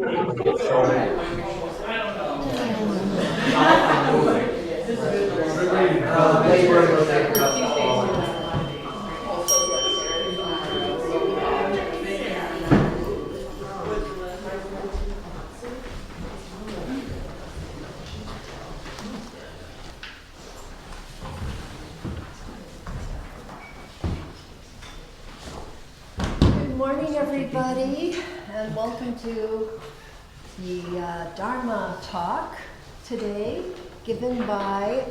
Good morning, everybody, and welcome to the Dharma talk today, given by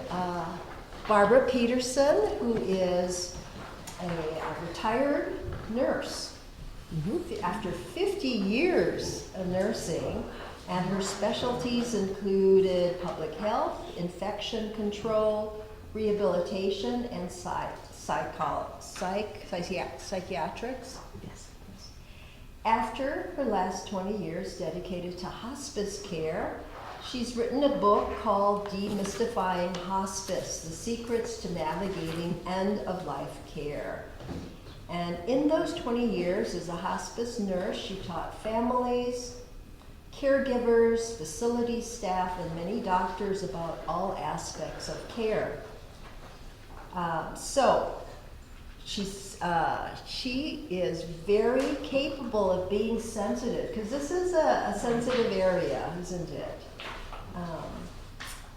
Barbara Petersen, who is a retired nurse. After 50 years of nursing, and her specialties included public health, infection control, rehabilitation, and psychiatrics. Yes. After her last 20 years dedicated to hospice care, she's written a book called Demystifying Hospice, The Secrets to Navigating End-of-Life Care. And in those 20 years as a hospice nurse, she taught families, caregivers, facility staff, and many doctors about all aspects of care. She is very capable of being sensitive, because this is a sensitive area, isn't it?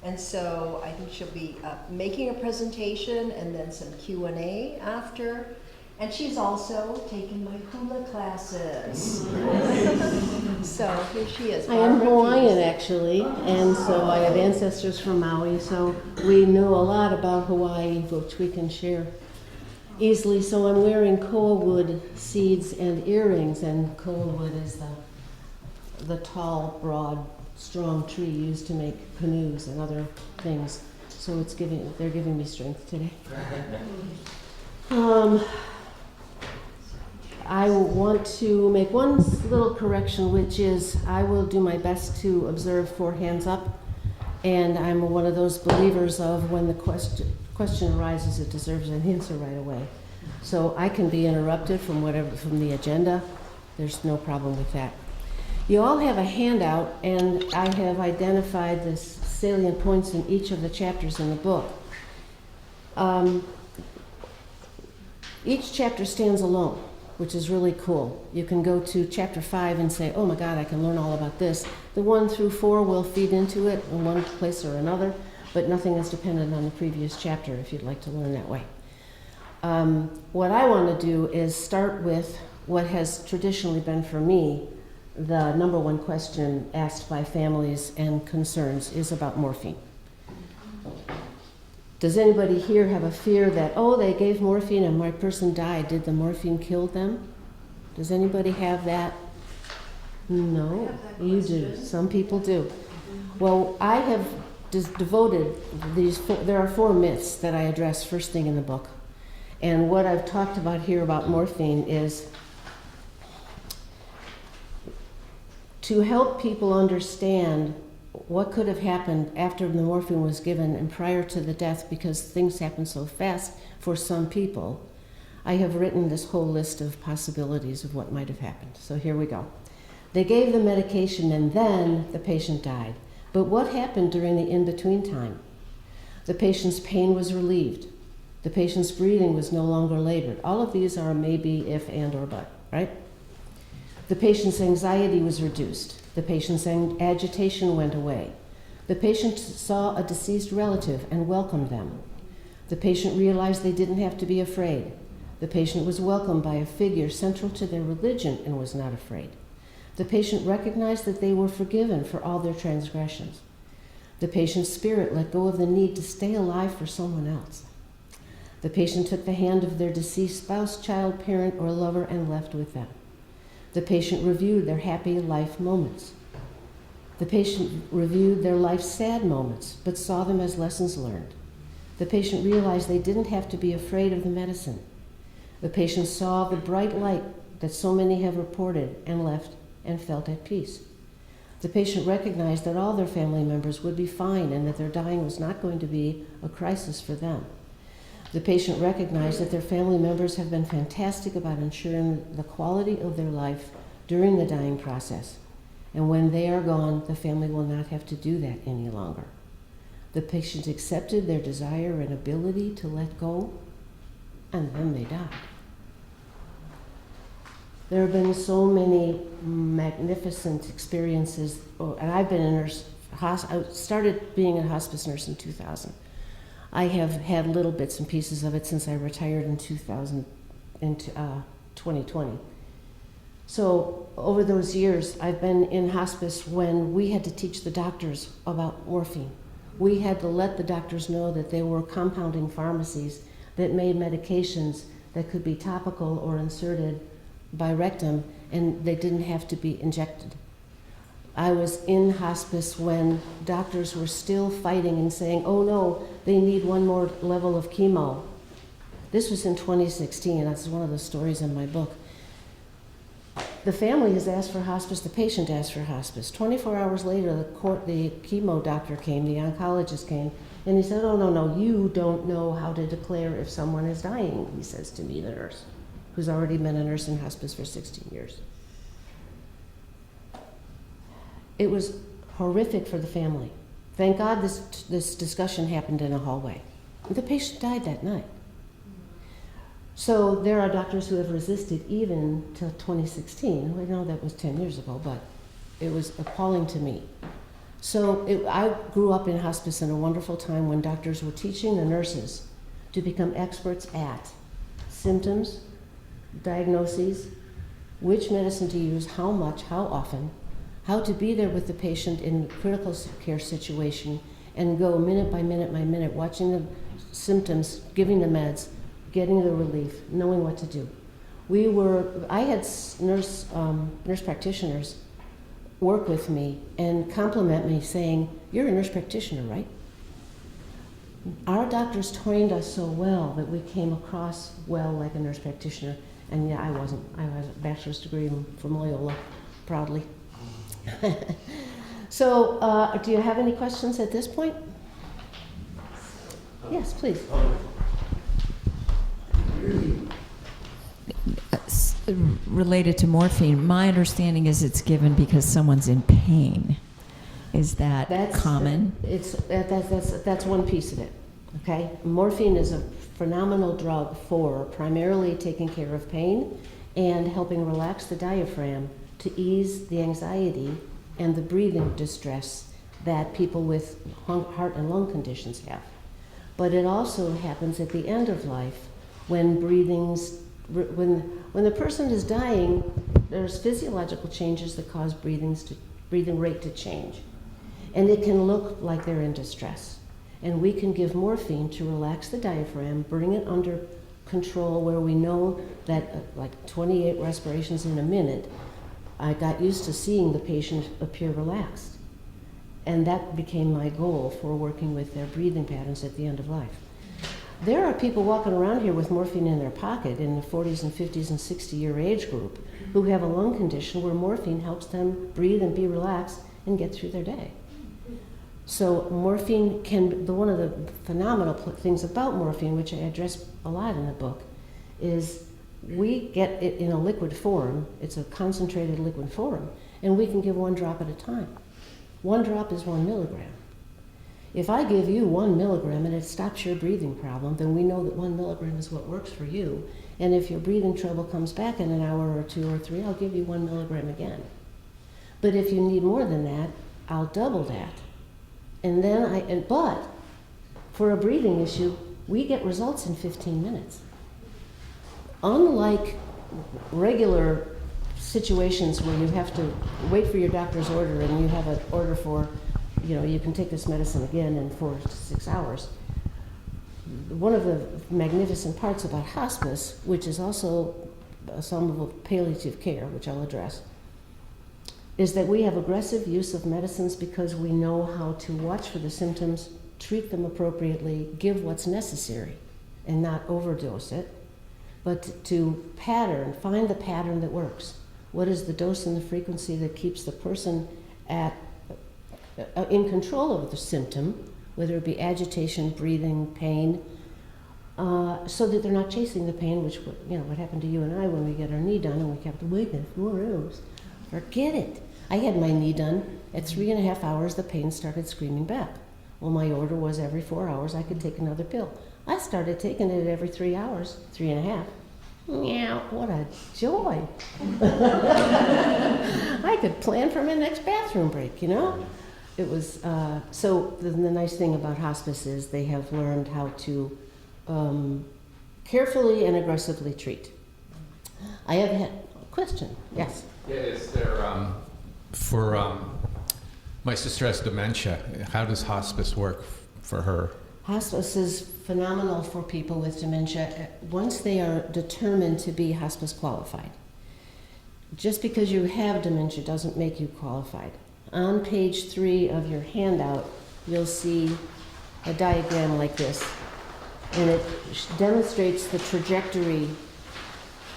And so I think she'll be making a presentation and then some Q&A after. And she's also taken my hula classes. So here she is. I am Hawaiian, actually, and so I have ancestors from Maui, so we know a lot about Hawaii, which we can share easily. So I'm wearing koa wood seeds and earrings, and koa wood is the tall, broad, strong tree used to make canoes and other things. So they're giving me strength today. I want to make one little correction, which is I will do my best to observe 4 hands up, and I'm one of those believers of when the question arises, it deserves an answer right away. So I can be interrupted from the agenda. There's no problem with that. You all have a handout, and I have identified the salient points in each of the chapters in the book. Each chapter stands alone, which is really cool. You can go to chapter 5 and say, oh my God, I can learn all about this. The 1 through 4 will feed into it in one place or another, but nothing is dependent on the previous chapter if you'd like to learn that way. What I want to do is start with what has traditionally been for me the number one question asked by families and concerns is about morphine. Does anybody here have a fear that, oh, they gave morphine and my person died? Did the morphine kill them? Does anybody have that? No, you do. Some people do. Well, I have devoted there are 4 myths that I address first thing in the book. And what I've talked about here about morphine is to help people understand what could have happened after the morphine was given and prior to the death, because things happen so fast for some people. I have written this whole list of possibilities of what might have happened. So here we go. They gave the medication and then the patient died. But what happened during the in-between time? The patient's pain was relieved. The patient's breathing was no longer labored. All of these are maybe, if, and, or but, right? The patient's anxiety was reduced. The patient's agitation went away. The patient saw a deceased relative and welcomed them. The patient realized they didn't have to be afraid. The patient was welcomed by a figure central to their religion and was not afraid. The patient recognized that they were forgiven for all their transgressions. The patient's spirit let go of the need to stay alive for someone else. The patient took the hand of their deceased spouse, child, parent, or lover and left with them. The patient reviewed their happy life moments. The patient reviewed their life's sad moments, but saw them as lessons learned. The patient realized they didn't have to be afraid of the medicine. The patient saw the bright light that so many have reported and left and felt at peace. The patient recognized that all their family members would be fine and that their dying was not going to be a crisis for them. The patient recognized that their family members have been fantastic about ensuring the quality of their life during the dying process. And when they are gone, the family will not have to do that any longer. The patient accepted their desire and ability to let go, and then they died. There have been so many magnificent experiences, and I've been a nurse. I started being a hospice nurse in 2000. I have had little bits and pieces of it since I retired in 2020. So over those years, I've been in hospice when we had to teach the doctors about morphine. We had to let the doctors know that they were compounding pharmacies that made medications that could be topical or inserted by rectum, and they didn't have to be injected. I was in hospice when doctors were still fighting and saying, oh no, they need one more level of chemo. This was in 2016, that's one of the stories in my book. The family has asked for hospice, the patient asked for hospice. 24 hours later, the chemo doctor came, the oncologist came, and he said, oh no, you don't know how to declare if someone is dying, he says to me, the nurse, who's already been a nurse in hospice for 16 years. It was horrific for the family. Thank God this discussion happened in a hallway. The patient died that night. So there are doctors who have resisted even till 2016. I know that was 10 years ago, but it was appalling to me. So I grew up in hospice in a wonderful time when doctors were teaching the nurses to become experts at symptoms, diagnoses, which medicine to use, how much, how often, how to be there with the patient in critical care situation and go minute by minute, watching the symptoms, giving the meds, getting the relief, knowing what to do. I had nurse practitioners work with me and compliment me saying, you're a nurse practitioner, right? Our doctors trained us so well that we came across well like a nurse practitioner. And yeah, I wasn't. I have a bachelor's degree from Loyola, proudly. So, do you have any questions at this point? Yes, please. Related to morphine, my understanding is it's given because someone's in pain. Is that common? That's one piece of it. Okay, morphine is a phenomenal drug for primarily taking care of pain and helping relax the diaphragm to ease the anxiety and the breathing distress that people with heart and lung conditions have. But it also happens at the end of life when when the person is dying, there's physiological changes that cause breathing rate to change. And it can look like they're in distress. And we can give morphine to relax the diaphragm, bring it under control where we know that like 28 respirations in a minute, I got used to seeing the patient appear relaxed. And that became my goal for working with their breathing patterns at the end of life. There are people walking around here with morphine in their pocket in the 40s and 50s and 60-year age group who have a lung condition where morphine helps them breathe and be relaxed and get through their day. So morphine one of the phenomenal things about morphine, which I address a lot in the book, is we get it in a liquid form. It's a concentrated liquid form, and we can give 1 drop at a time. 1 drop is 1 milligram. If I give you 1 milligram and it stops your breathing problem, then we know that 1 milligram is what works for you. And if your breathing trouble comes back in an hour or 2 or 3, I'll give you 1 milligram again. But if you need more than that, I'll double that. And then but for a breathing issue, we get results in 15 minutes. Unlike regular situations where you have to wait for your doctor's order and you have an order for, you can take this medicine again in 4 to 6 hours. One of the magnificent parts about hospice, which is also some of palliative care, which I'll address, is that we have aggressive use of medicines because we know how to watch for the symptoms, treat them appropriately, give what's necessary, and not overdose it, but to find the pattern that works. What is the dose and the frequency that keeps the person in control of the symptom, whether it be agitation, breathing, pain, so that they're not chasing the pain, which what happened to you and I when we get our knee done and we kept awake for 4 hours. Forget it. I had my knee done. At 3.5 hours, the pain started screaming back. Well, my order was every 4 hours I could take another pill. I started taking it every 3 hours, 3.5. Meow, what a joy. I could plan for my next bathroom break, you know? It was, so the nice thing about hospice is they have learned how to carefully and aggressively treat. I have had a question, yes? Yeah, is there, for my sister has dementia, how does hospice work for her? Hospice is phenomenal for people with dementia once they are determined to be hospice qualified. Just because you have dementia doesn't make you qualified. On page 3 of your handout, you'll see a diagram like this, and it demonstrates the trajectory.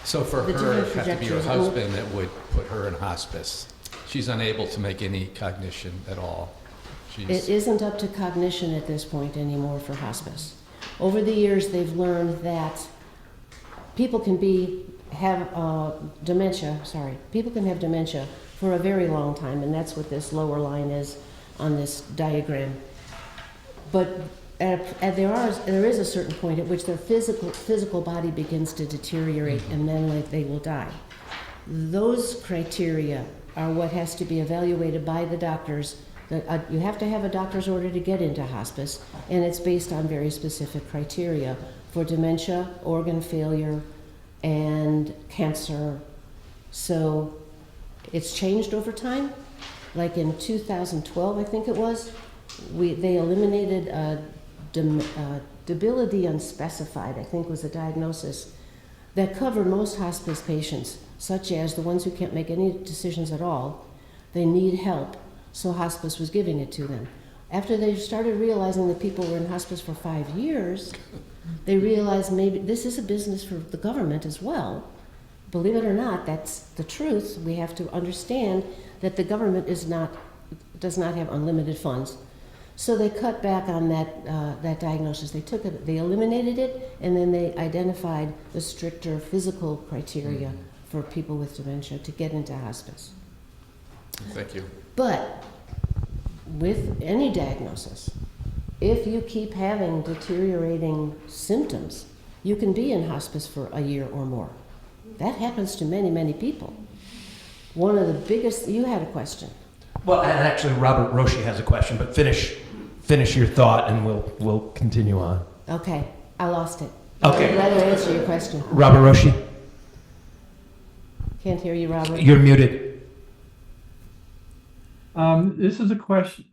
So for The her, different it had to be her trajectories. husband that would put her in hospice. She's unable to make any cognition at all. It isn't up to cognition at this point anymore for hospice. Over the years, they've learned that people can have dementia for a very long time, and that's what this lower line is on this diagram. But there is a certain point at which their physical body begins to deteriorate, and then they will die. Those criteria are what has to be evaluated by the doctors. You have to have a doctor's order to get into hospice, and it's based on very specific criteria for dementia, organ failure, and cancer. So it's changed over time. Like in 2012, I think it was, they eliminated debility unspecified, I think was a diagnosis, that covered most hospice patients, such as the ones who can't make any decisions at all. They need help, so hospice was giving it to them. After they started realizing that people were in hospice for 5 years, they realized maybe this is a business for the government as well. Believe it or not, that's the truth. We have to understand that the government does not have unlimited funds. So they cut back on that diagnosis. They eliminated it, and then they identified the stricter physical criteria for people with dementia to get into hospice. Thank you. But with any diagnosis, if you keep having deteriorating symptoms, you can be in hospice for a year or more. That happens to many, many people. One of the biggest, you had a question. Well, and actually Robert Roshi has a question, but finish your thought and we'll continue on. Okay, I lost it. Okay. Let her answer your question. Robert Roshi, Can't hear you, Robert. you're muted. This is a question.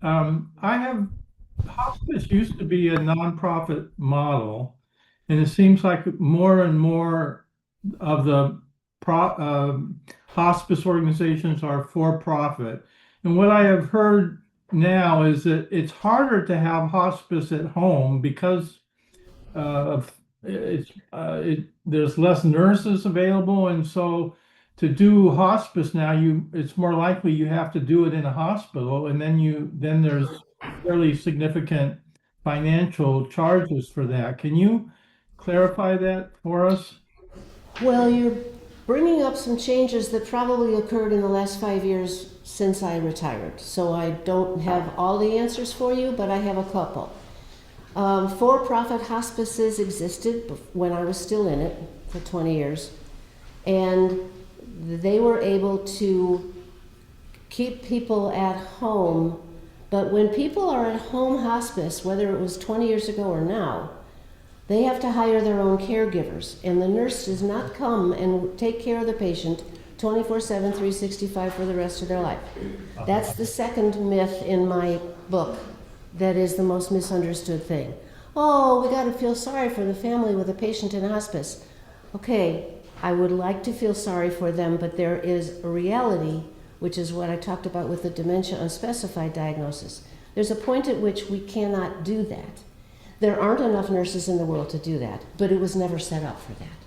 Hospice used to be a nonprofit model, and it seems like more and more of the hospice organizations are for profit. And what I have heard now is that it's harder to have hospice at home because there's less nurses available, and so to do hospice now, it's more likely you have to do it in a hospital, and then there's fairly significant financial charges for that. Can you clarify that for us? Well, you're bringing up some changes that probably occurred in the last 5 years since I retired. So I don't have all the answers for you, but I have a couple. For-profit hospices existed when I was still in it for 20 years, and they were able to keep people at home. But when people are at home hospice, whether it was 20 years ago or now, they have to hire their own caregivers, and the nurse does not come and take care of the patient 24/7, 365 for the rest of their life. That's the second myth in my book that is the most misunderstood thing. Oh, we got to feel sorry for the family with a patient in hospice. Okay, I would like to feel sorry for them, but there is a reality, which is what I talked about with the dementia unspecified diagnosis. There's a point at which we cannot do that. There aren't enough nurses in the world to do that, but it was never set up for that.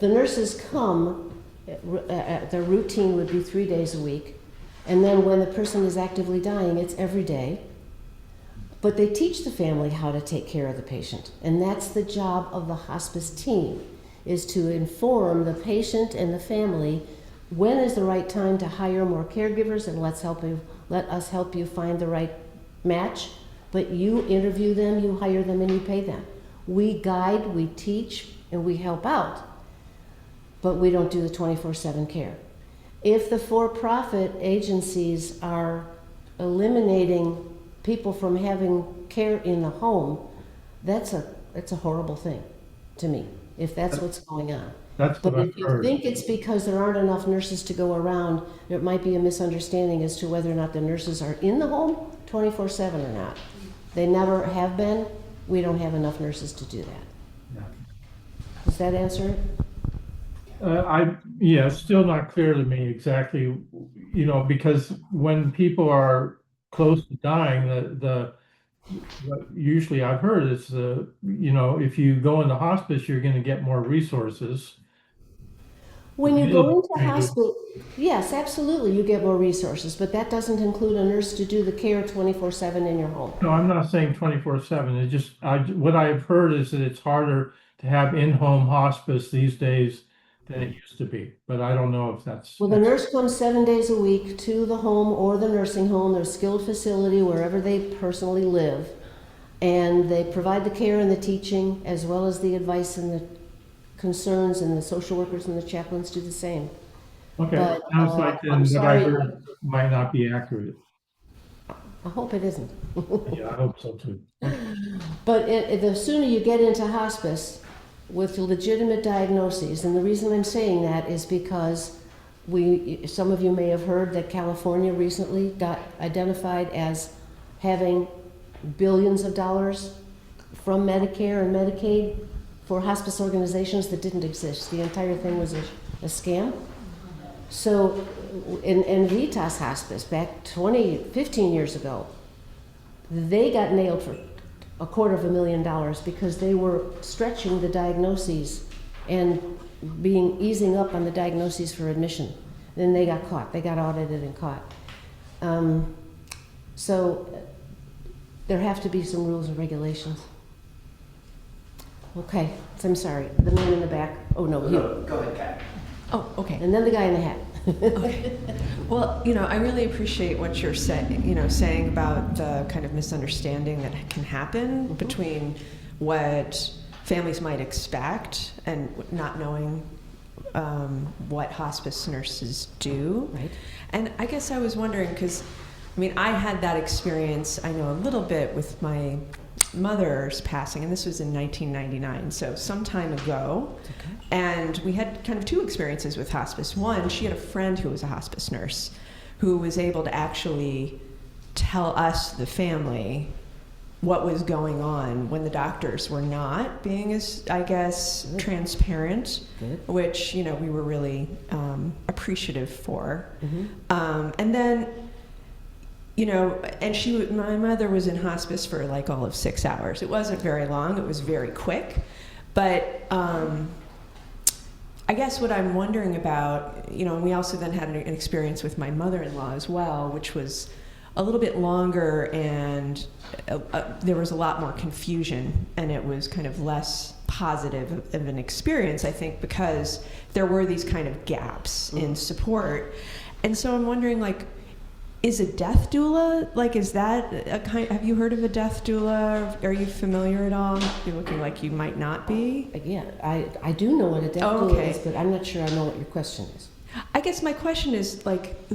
The nurses come, their routine would be 3 days a week, and then when the person is actively dying, it's every day. But they teach the family how to take care of the patient, and that's the job of the hospice team, is to inform the patient and the family when is the right time to hire more caregivers, and let us help you find the right match. But you interview them, you hire them, and you pay them. We guide, we teach, and we help out, but we don't do the 24/7 care. If the for-profit agencies are eliminating people from having care in the home, that's a horrible thing to me, if that's what's going on. That's But what if I've you heard. think it's because there aren't enough nurses to go around, there might be a misunderstanding as to whether or not the nurses are in the home 24/7 or not. They never have been. We don't have enough nurses to do that. Yeah. Does that answer it? It's still not clear to me exactly, because when people are close to dying, what usually I've heard is if you go into hospice, you're going to get more resources. When you Yeah, go into maybe. hospital, yes, absolutely, you get more resources, but that doesn't include a nurse to do the care 24/7 in your home. No, I'm not saying 24/7. It just, what I've heard is that it's harder to have in-home hospice these days than it used to be, but I don't know if that's. Well, the nurse comes 7 days a week to the home or the nursing home, their skilled facility, wherever they personally live, and they provide the care and the teaching, as well as the advice and the concerns, and the social workers and the chaplains do the same. Okay, but, sounds like I'm then what I sorry. heard might not be accurate. I hope it isn't. Yeah, I hope so too. But the sooner you get into hospice with legitimate diagnoses, and the reason I'm saying that is because some of you may have heard that California recently got identified as having billions of dollars from Medicare and Medicaid for hospice organizations that didn't exist. The entire thing was a scam. So in Vitas Hospice back 15 years ago, they got nailed for $250,000 because they were stretching the diagnoses and easing up on the diagnoses for admission. Then they got caught. They got audited and caught. So there have to be some rules and regulations. Okay, so I'm sorry. The man in the back. Oh no, you. Go ahead, Kat. Oh, okay. And then the guy in the hat. Okay. Well, I really appreciate what you're saying about the kind of misunderstanding that can happen between what families might expect and not knowing what hospice nurses do. Right. And I guess I was wondering, because, I had that experience, I know a little bit with my mother's passing, and this was in 1999, so some time ago. Okay. And we had kind of two experiences with hospice. One, she had a friend who was a hospice nurse who was able to actually tell us, the family, what was going on when the doctors were not being as, I guess, Good. Transparent, Good. which, we were really appreciative for. Mm-hmm. And then, and my mother was in hospice for like all of 6 hours. It wasn't very long, it was very quick. But I guess what I'm wondering about, and we also then had an experience with my mother-in-law as well, which was a little bit longer, and there was a lot more confusion, and it was kind of less positive of an experience, I think, because there were these kind of gaps in support. And so I'm wondering, is a death doula, is that have you heard of a death doula? Are you familiar at all? You're looking like you might not be. Yeah, I do know what a death doula okay. is, but I'm not sure I know what your question is. I guess my question is,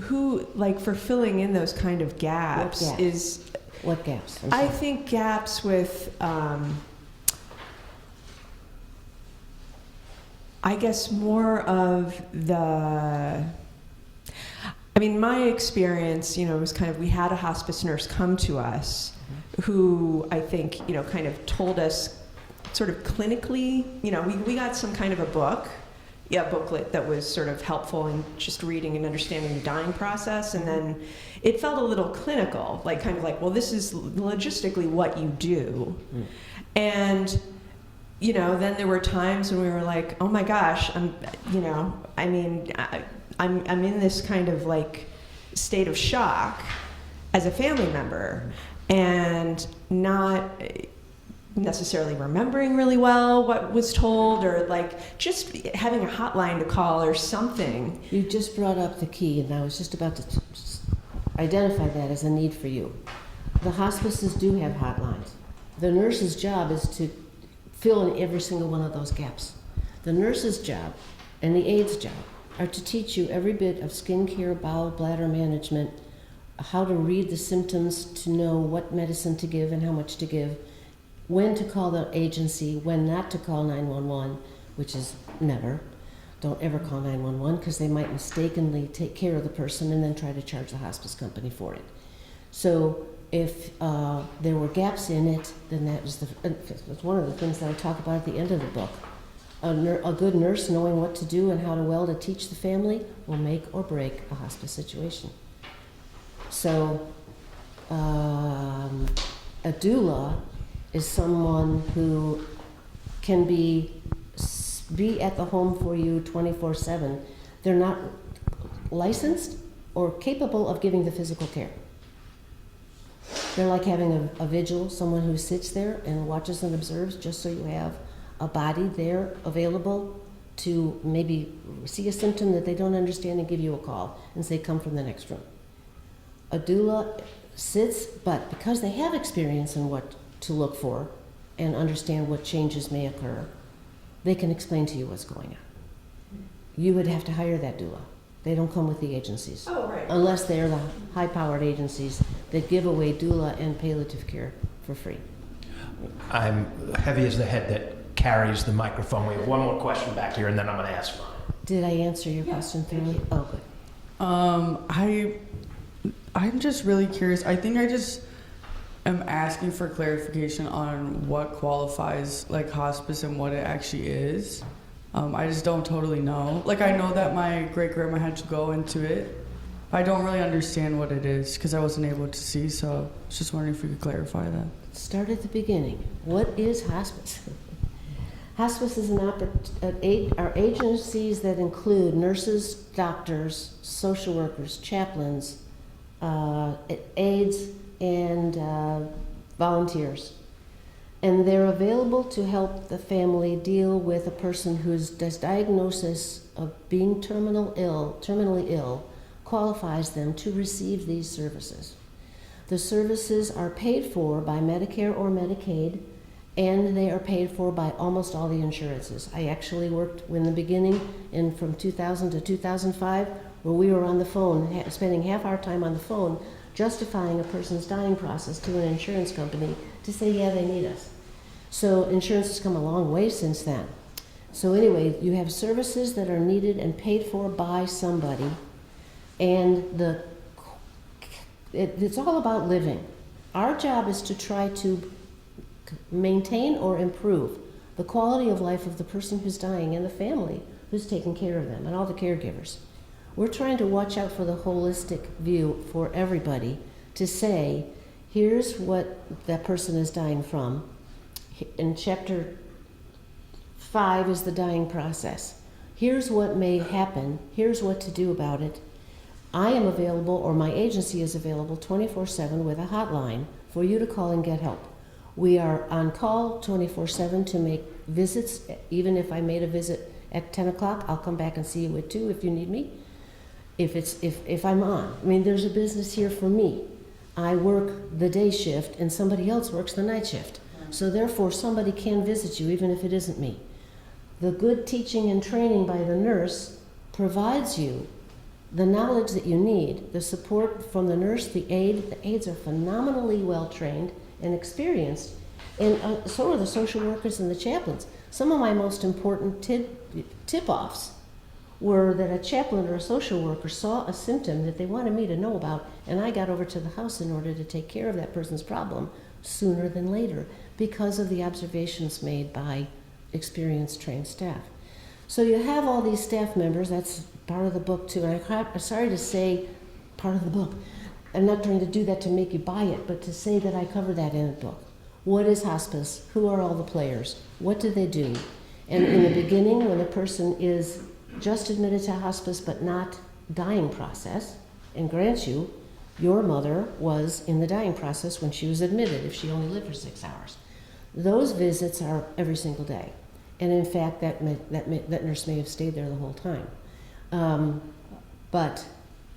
who, for filling in those kind of gaps, What gaps? is... What gaps? I'm I sorry. think gaps with, I guess, more of the... my experience, was kind of, we had a hospice nurse come to us who I think, kind of told us sort of clinically, we got some kind of a booklet that was sort of helpful in just reading and understanding the dying process. And then it felt a little clinical, well, this is logistically what you do. And, then there were times when we were like, oh my gosh, I'm in this kind of state of shock as a family member, and not necessarily remembering really well what was told, or like just having a hotline to call or something. You just brought up the key, and I was just about to identify that as a need for you. The hospices do have hotlines. The nurse's job is to fill in every single one of those gaps. The nurse's job and the aide's job are to teach you every bit of skincare, bowel, bladder management, how to read the symptoms, to know what medicine to give and how much to give, when to call the agency, when not to call 911, which is never. Don't ever call 911 because they might mistakenly take care of the person and then try to charge the hospice company for it. So if there were gaps in it, then that's one of the things that I talk about at the end of the book. A good nurse knowing what to do and how to teach the family will make or break a hospice situation. So a doula is someone who can be at the home for you 24/7. They're not licensed or capable of giving the physical care. They're like having a vigil, someone who sits there and watches and observes, just so you have a body there available to maybe see a symptom that they don't understand and give you a call and say, come from the next room. A doula sits, but because they have experience in what to look for and understand what changes may occur, they can explain to you what's going on. You would have to hire that doula. They don't come with the agencies. Oh, right. Unless they're the high-powered agencies that give away doula and palliative care for free. I'm heavy as the head that carries the microphone. We have one more question back here, and then I'm going to ask mine. Did I answer your question thoroughly? Oh, good. I'm just really curious. I think I just am asking for clarification on what qualifies like hospice and what it actually is. I just don't totally know. Like, I know that my great-grandma had to go into it, but I don't really understand what it is because I wasn't able to see, so I was just wondering if you could clarify that. Start at the beginning. What is hospice? Hospice is are agencies that include nurses, doctors, social workers, chaplains, aides, and volunteers. And they're available to help the family deal with a person whose diagnosis of being terminally ill qualifies them to receive these services. The services are paid for by Medicare or Medicaid, and they are paid for by almost all the insurances. I actually worked in the beginning from 2000 to 2005, where we were on the phone, spending half our time on the phone, justifying a person's dying process to an insurance company to say, yeah, they need us. So insurance has come a long way since then. So anyway, you have services that are needed and paid for by somebody, and it's all about living. Our job is to try to maintain or improve the quality of life of the person who's dying and the family who's taking care of them and all the caregivers. We're trying to watch out for the holistic view for everybody to say, here's what that person is dying from. In chapter 5 is the dying process. Here's what may happen. Here's what to do about it. I am available, or my agency is available 24/7 with a hotline for you to call and get help. We are on call 24/7 to make visits. Even if I made a visit at 10 o'clock, I'll come back and see you at 2 if you need me. If I'm on. I mean, there's a business here for me. I work the day shift and somebody else works the night shift. So therefore, somebody can visit you even if it isn't me. The good teaching and training by the nurse provides you the knowledge that you need, the support from the nurse, the aide. The aides are phenomenally well trained and experienced, and so are the social workers and the chaplains. Some of my most important tip-offs were that a chaplain or a social worker saw a symptom that they wanted me to know about, and I got over to the house in order to take care of that person's problem sooner than later because of the observations made by experienced trained staff. So you have all these staff members. That's part of the book too, and I'm sorry to say part of the book. I'm not trying to do that to make you buy it, but to say that I cover that in the book. What is hospice? Who are all the players? What do they do? And in the beginning, when a person is just admitted to hospice but not dying process, and grant you, your mother was in the dying process when she was admitted, if she only lived for 6 hours. Those visits are every single day. And in fact, that nurse may have stayed there the whole time. But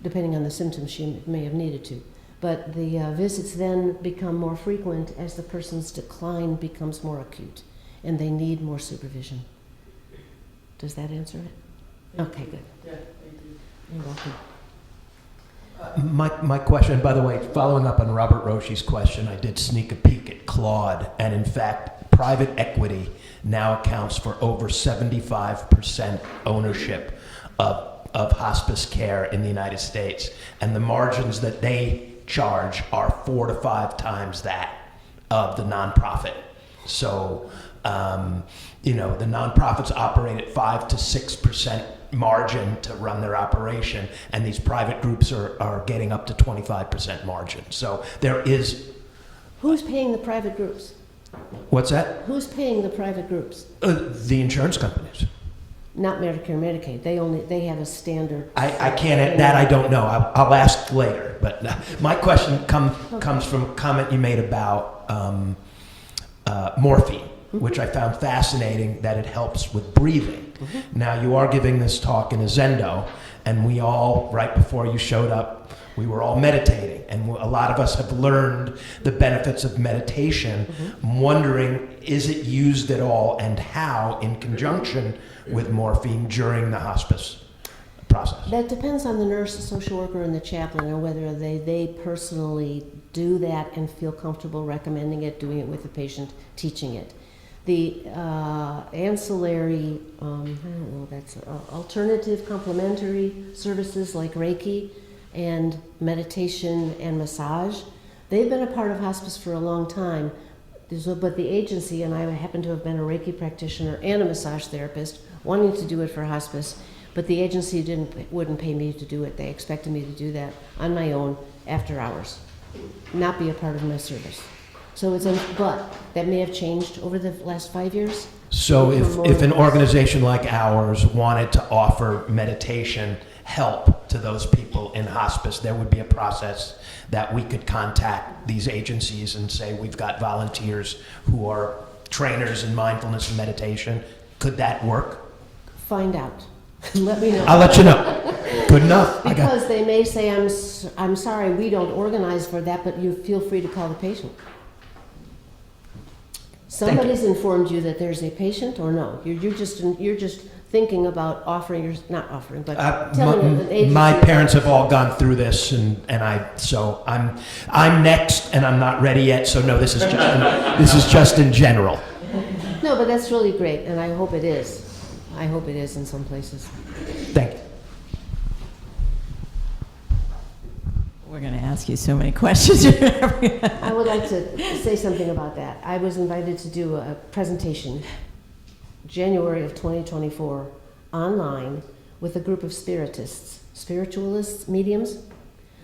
depending on the symptoms, she may have needed to. But the visits then become more frequent as the person's decline becomes more acute and they need more supervision. Does that answer it? Okay, good. Yeah, thank you. You're welcome. My question, by the way, following up on Robert Roshi's question, I did sneak a peek at Claude, and in fact, private equity now accounts for over 75% ownership of hospice care in the United States, and the margins that they charge are 4 to 5 times that of the nonprofit. So, the nonprofits operate at 5 to 6% margin to run their operation, and these private groups are getting up to 25% margin. So there is. Who's paying the private groups? What's that? Who's paying the private groups? The insurance companies. Not Medicare, Medicaid. They have a standard. I can't. That I don't know. I'll ask later. But my question comes from a comment you made about morphine, which I found fascinating that it helps with breathing. Now, you are giving this talk in a Zendo, and we all, right before you showed up, we were all meditating, and a lot of us have learned the benefits of meditation. I'm wondering, is it used at all, and how, in conjunction with morphine during the hospice process? That depends on the nurse, the social worker, and the chaplain, or whether they personally do that and feel comfortable recommending it, doing it with the patient, teaching it. The ancillary, alternative complementary services like Reiki and meditation and massage, they've been a part of hospice for a long time. But the agency, and I happen to have been a Reiki practitioner and a massage therapist, wanting to do it for hospice, but the agency wouldn't pay me to do it. They expected me to do that on my own after hours, not be a part of my service. So but that may have changed over the last 5 years. So if an organization like ours wanted to offer meditation help to those people in hospice, there would be a process that we could contact these agencies and say, we've got volunteers who are trainers in mindfulness and meditation. Could that work? Find out. Let me know. I'll let you know. Good enough. Because they may say, I'm sorry, we don't organize for that, but you feel free to call the patient. Somebody's informed you that there's a patient, or no? You're just thinking about offering, not offering, but telling an agency. My parents have all gone through this, and I'm next, and I'm not ready yet. So no, this is just in general. No, but that's really great, and I hope it is. I hope it is in some places. Thank you. We're going to ask you so many questions. I would like to say something about that. I was invited to do a presentation January of 2024 online with a group of spiritualists, mediums.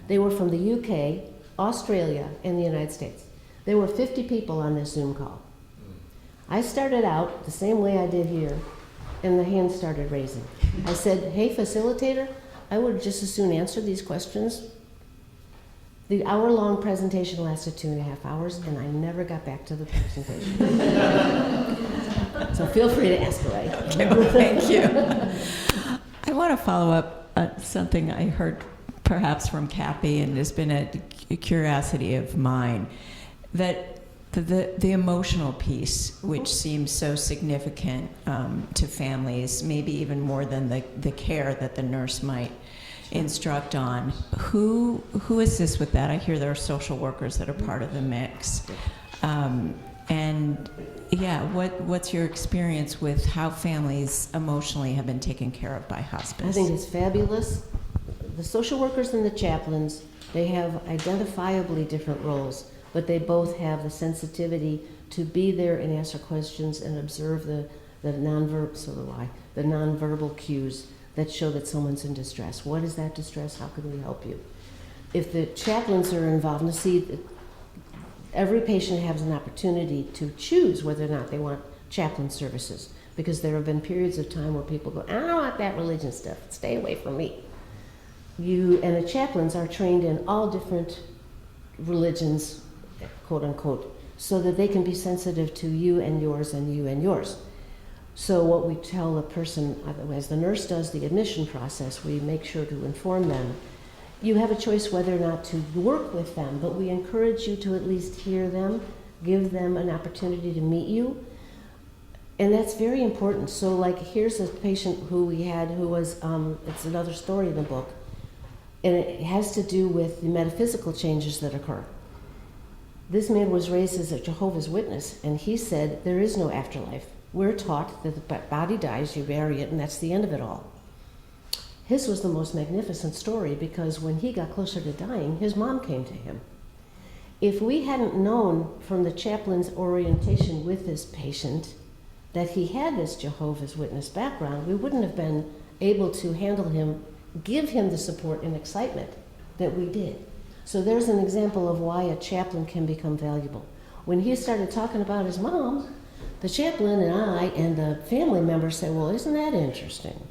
They were from the UK, Australia, and the United States. There were 50 people on this Zoom call. I started out the same way I did here, and the hands started raising. I said, hey, facilitator, I would just as soon answer these questions. The hour-long presentation lasted 2.5 hours, and I never got back to the presentation. So feel free to ask away. Okay, well, thank you. I want to follow up on something I heard perhaps from Cappy, and has been a curiosity of mine, that the emotional piece, which seems so significant to families, maybe even more than the care that the nurse might instruct on. Who assists with that? I hear there are social workers that are part of the mix. And yeah, what's your experience with how families emotionally have been taken care of by hospice? I think it's fabulous. The social workers and the chaplains, they have identifiably different roles, but they both have the sensitivity to be there and answer questions and observe the nonverbal cues that show that someone's in distress. What is that distress? How can we help you? If the chaplains are involved, and see, every patient has an opportunity to choose whether or not they want chaplain services, because there have been periods of time where people go, I don't want that religion stuff, stay away from me. And the chaplains are trained in all different religions, quote unquote, so that they can be sensitive to you and yours and you and yours. So what we tell a person, as the nurse does the admission process, we make sure to inform them. You have a choice whether or not to work with them, but we encourage you to at least hear them, give them an opportunity to meet you. And that's very important. So like, here's a patient who we had who was, it's another story in the book, and it has to do with the metaphysical changes that occur. This man was raised as a Jehovah's Witness, and he said there is no afterlife. We're taught that the body dies, you bury it, and that's the end of it all. His was the most magnificent story because when he got closer to dying, his mom came to him. If we hadn't known from the chaplain's orientation with this patient that he had this Jehovah's Witness background, we wouldn't have been able to handle him, give him the support and excitement that we did. So there's an example of why a chaplain can become valuable. When he started talking about his mom, the chaplain and I and the family members said, well, isn't that interesting?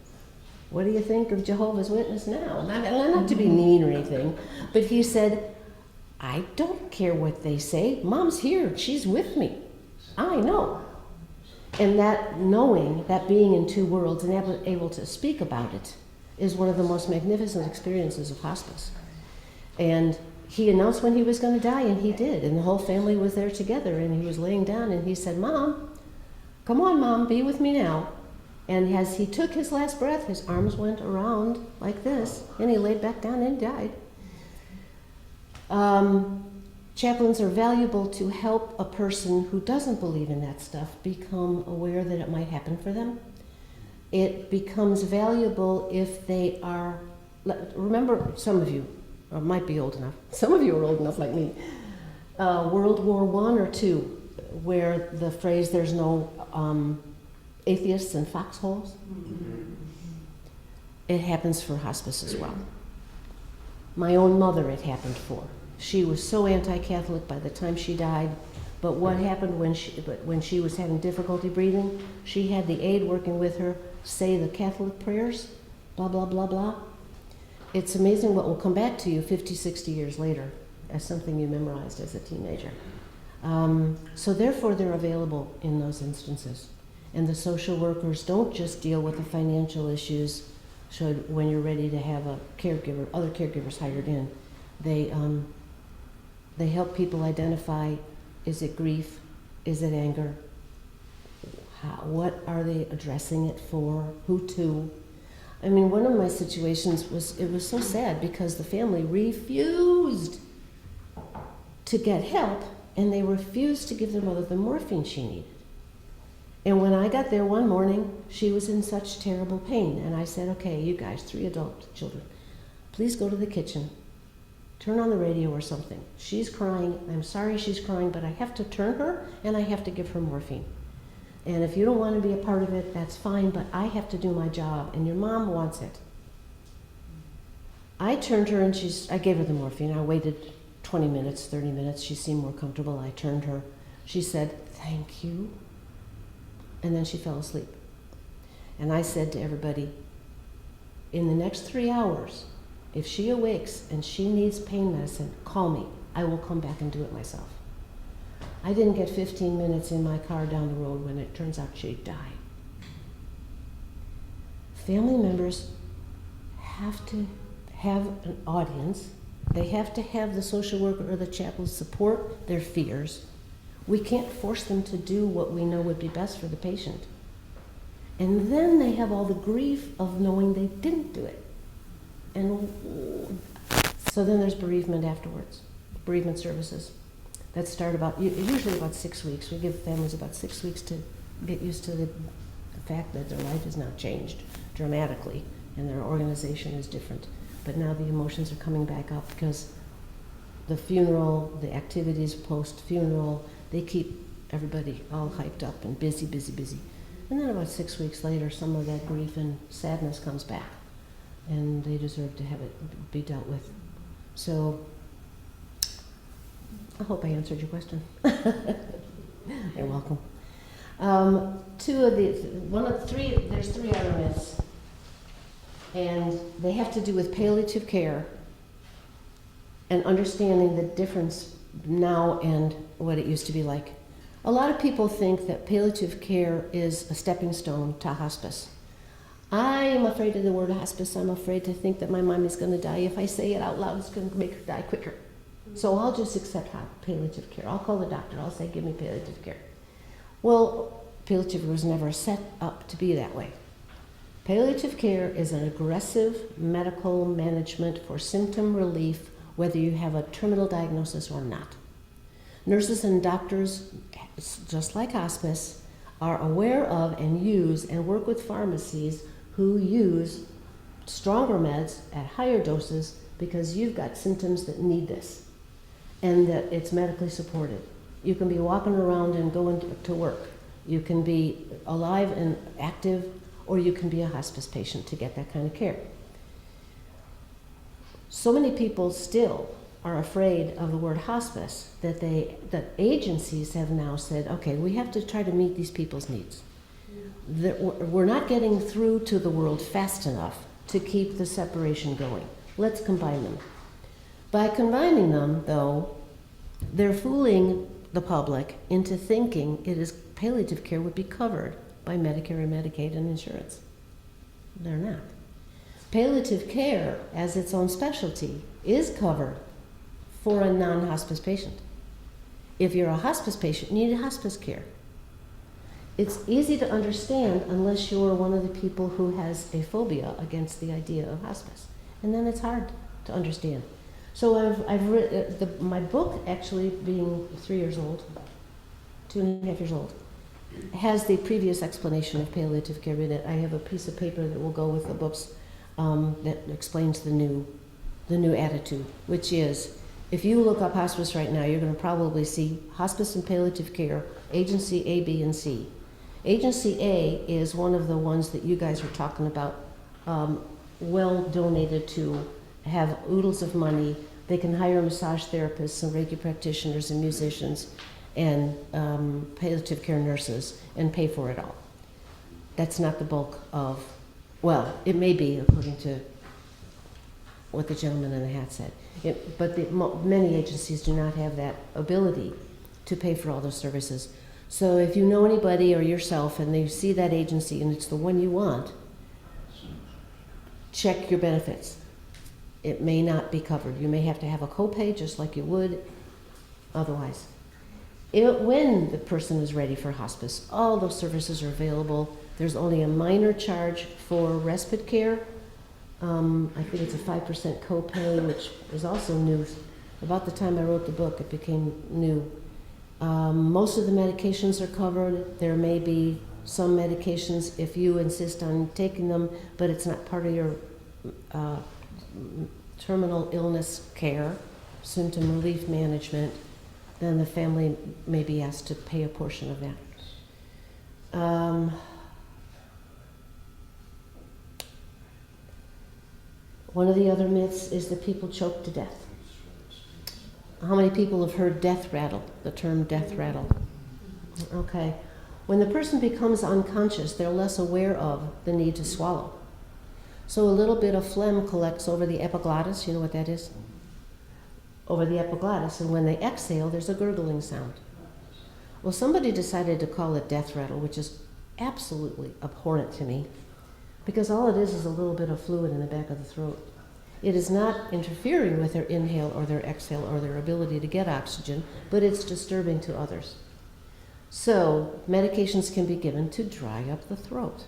What do you think of Jehovah's Witness now? Not to be mean or anything, but he said, I don't care what they say. Mom's here. She's with me. I know. And that knowing, that being in two worlds and able to speak about it is one of the most magnificent experiences of hospice. And he announced when he was going to die, and he did. And the whole family was there together, and he was laying down, and he said, Mom, come on, Mom, be with me now. And as he took his last breath, his arms went around like this, and he laid back down and died. Chaplains are valuable to help a person who doesn't believe in that stuff become aware that it might happen for them. It becomes valuable if they are, remember, some of you might be old enough, some of you are old enough like me, World War I or II, where the phrase, there's no atheists in foxholes. It happens for hospice as well. My own mother it happened for. She was so anti-Catholic by the time she died, but what happened when she was having difficulty breathing, she had the aide working with her say the Catholic prayers, blah, blah, blah, blah. It's amazing what will come back to you 50, 60 years later as something you memorized as a teenager. So therefore they're available in those instances. And the social workers don't just deal with the financial issues when you're ready to have a caregiver, other caregivers hired in. They help people identify, is it grief? Is it anger? What are they addressing it for? Who to? I mean, one of my situations was so sad because the family refused to get help, and they refused to give their mother the morphine she needed. And when I got there one morning, she was in such terrible pain. And I said, okay, you guys, 3 adult children, please go to the kitchen. Turn on the radio or something. She's crying. I'm sorry she's crying, but I have to turn her and I have to give her morphine. And if you don't want to be a part of it, that's fine, but I have to do my job, and your mom wants it. I turned her and I gave her the morphine. I waited 20 minutes, 30 minutes. She seemed more comfortable. I turned her. She said, thank you. And then she fell asleep. And I said to everybody, in the next 3 hours, if she awakes and she needs pain medicine, call me. I will come back and do it myself. I didn't get 15 minutes in my car down the road when it turns out she died. Family members have to have an audience. They have to have the social worker or the chaplain support their fears. We can't force them to do what we know would be best for the patient. And then they have all the grief of knowing they didn't do it. And so then there's bereavement afterwards, bereavement services that start usually about 6 weeks. We give families about 6 weeks to get used to the fact that their life has now changed dramatically and their organization is different. But now the emotions are coming back up because the funeral, the activities post-funeral, they keep everybody all hyped up and busy, busy, busy. And then about 6 weeks later, some of that grief and sadness comes back, and they deserve to have it be dealt with. So I hope I answered your question. You're welcome. There's 3 elements, and they have to do with palliative care and understanding the difference now and what it used to be like. A lot of people think that palliative care is a stepping stone to hospice. I am afraid of the word hospice. I'm afraid to think that my mom is going to die. If I say it out loud, it's going to make her die quicker. So I'll just accept palliative care. I'll call the doctor. I'll say, give me palliative care. Well, palliative was never set up to be that way. Palliative care is an aggressive medical management for symptom relief, whether you have a terminal diagnosis or not. Nurses and doctors, just like hospice, are aware of and use and work with pharmacies who use stronger meds at higher doses because you've got symptoms that need this and that it's medically supported. You can be walking around and going to work. You can be alive and active, or you can be a hospice patient to get that kind of care. So many people still are afraid of the word hospice that agencies have now said, okay, we have to try to meet these people's needs. That we're not getting through to the world fast enough to keep the separation going. Let's combine them. By combining them, though, they're fooling the public into thinking palliative care would be covered by Medicare and Medicaid and insurance. They're not. Palliative care, as its own specialty, is covered for a non-hospice patient. If you're a hospice patient, you need hospice care. It's easy to understand unless you're one of the people who has a phobia against the idea of hospice. And then it's hard to understand. So I've written, my book, actually being 3 years old, 2.5 years old, has the previous explanation of palliative care in it. I have a piece of paper that will go with the books that explains the new attitude, which is, if you look up hospice right now, you're going to probably see hospice and palliative care, agency A, B, and C. Agency A is one of the ones that you guys were talking about, well donated to, have oodles of money. They can hire massage therapists and Reiki practitioners and musicians and palliative care nurses and pay for it all. That's not the bulk of, well, it may be according to what the gentleman in the hat said. But many agencies do not have that ability to pay for all those services. So if you know anybody or yourself and they see that agency and it's the one you want, check your benefits. It may not be covered. You may have to have a copay just like you would otherwise. When the person is ready for hospice, all those services are available. There's only a minor charge for respite care. I think it's a 5% copay, which is also new. About the time I wrote the book, it became new. Most of the medications are covered. There may be some medications if you insist on taking them, but it's not part of your terminal illness care, symptom relief management, then the family may be asked to pay a portion of that. One of the other myths is that people choke to death. How many people have heard death rattle, the term death rattle? Okay. When the person becomes unconscious, they're less aware of the need to swallow. So a little bit of phlegm collects over the epiglottis. You know what that is? Over the epiglottis, and when they exhale, there's a gurgling sound. Well, somebody decided to call it death rattle, which is absolutely abhorrent to me, because all it is a little bit of fluid in the back of the throat. It is not interfering with their inhale or their exhale or their ability to get oxygen, but it's disturbing to others. So medications can be given to dry up the throat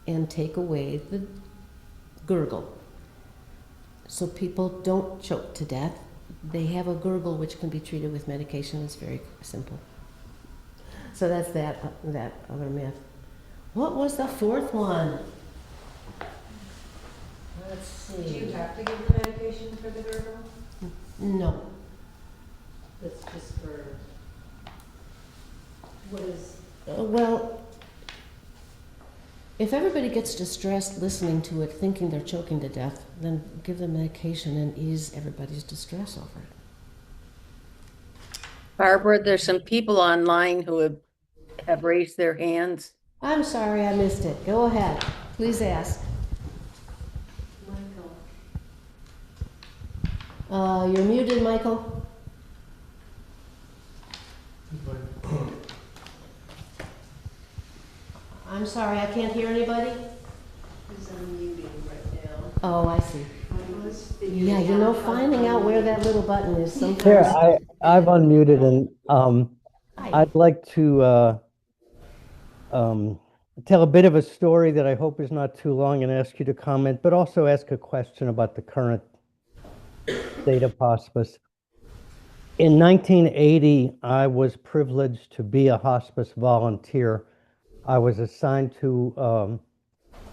and take away the gurgle. So people don't choke to death. They have a gurgle which can be treated with medication. It's very simple. So that's that other myth. What was the fourth one? Let's see. Do you have to give the medication for the gurgle? No. That's just for, what is? Well, if everybody gets distressed listening to it, thinking they're choking to death, then give them medication and ease everybody's distress over it. Barbara, there's some people online who have raised their hands. I'm sorry, I missed it. Go ahead. Please ask. Michael. You're muted, Michael. I'm sorry, I can't hear anybody? He's unmuting right now. Oh, I see. I was figuring Yeah, you know, out how to finding out where unmute. that little button is sometimes. Here, I've unmuted and Hi. I'd like to tell a bit of a story that I hope is not too long and ask you to comment, but also ask a question about the current state of hospice. In 1980, I was privileged to be a hospice volunteer. I was assigned to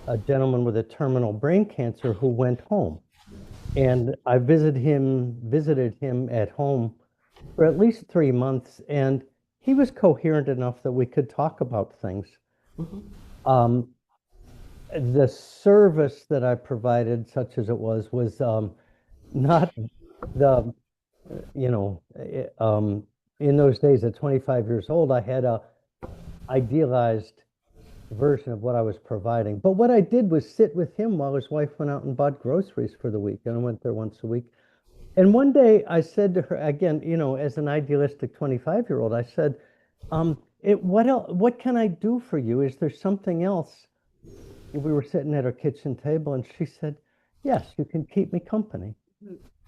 a gentleman with a terminal brain cancer who went home. And I visited him at home for at least 3 months, and he was coherent enough that we could talk about things. The service that I provided, such as it was not the, in those days at 25 years old, I had a idealized version of what I was providing. But what I did was sit with him while his wife went out and bought groceries for the week, and I went there once a week. And one day I said to her, again, as an idealistic 25-year-old, I said, what can I do for you? Is there something else? We were sitting at our kitchen table, and she said, yes, you can keep me company.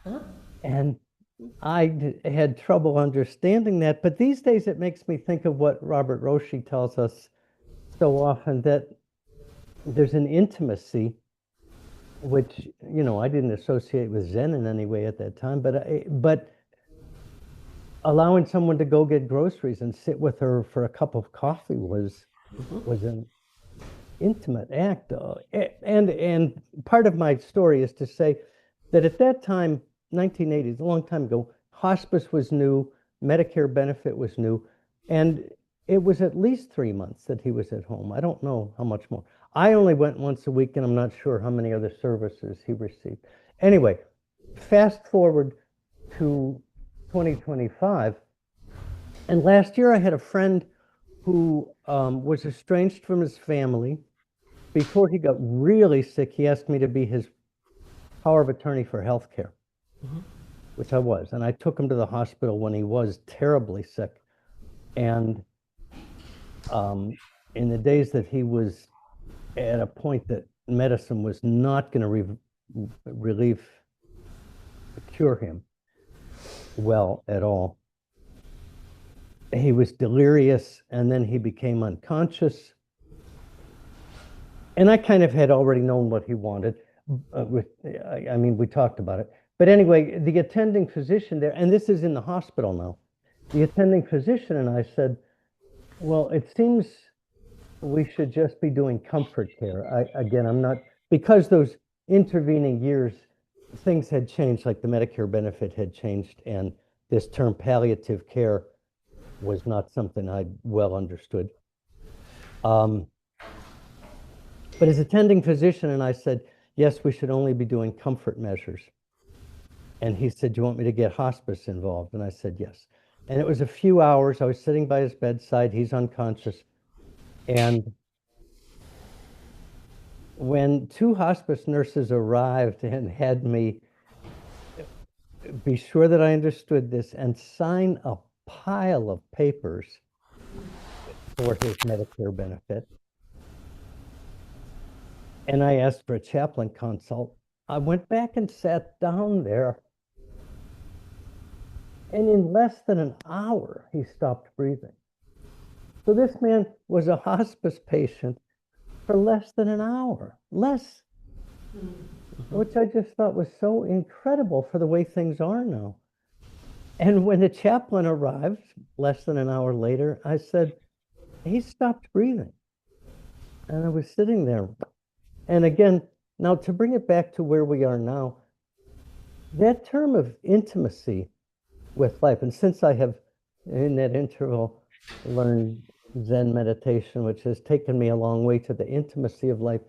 Huh? And I had trouble understanding that. But these days it makes me think of what Robert Roshi tells us so often, that there's an intimacy which, I didn't associate with Zen in any way at that time, but allowing someone to go get groceries and sit with her for a cup of coffee was an intimate act. And part of my story is to say that at that time, 1980s, a long time ago, hospice was new, Medicare benefit was new, and it was at least 3 months that he was at home. I don't know how much more. I only went once a week, and I'm not sure how many other services he received. Anyway, fast forward to 2025, and last year I had a friend who was estranged from his family. Before he got really sick, he asked me to be his power of attorney for health care, which I was. And I took him to the hospital when he was terribly sick. And in the days that he was at a point that medicine was not going to cure him well at all, he was delirious, and then he became unconscious. And I kind of had already known what he wanted. We talked about it. But anyway, the attending physician there, and this is in the hospital now, the attending physician and I said, well, it seems we should just be doing comfort care. I'm not, because those intervening years, things had changed, like the Medicare benefit had changed, and this term palliative care was not something I well understood. But as attending physician, and I said, yes, we should only be doing comfort measures. And he said, do you want me to get hospice involved? And I said, yes. And it was a few hours. I was sitting by his bedside. He's unconscious. And when 2 hospice nurses arrived and had me be sure that I understood this and sign a pile of papers for his Medicare benefit, and I asked for a chaplain consult, I went back and sat down there, and in less than an hour, he stopped breathing. So this man was a hospice patient for less than an hour, which I just thought was so incredible for the way things are now. And when the chaplain arrived less than an hour later, I said, he stopped breathing. And I was sitting there. And again, now to bring it back to where we are now, that term of intimacy with life, and since I have in that interval learned Zen meditation, which has taken me a long way to the intimacy of life,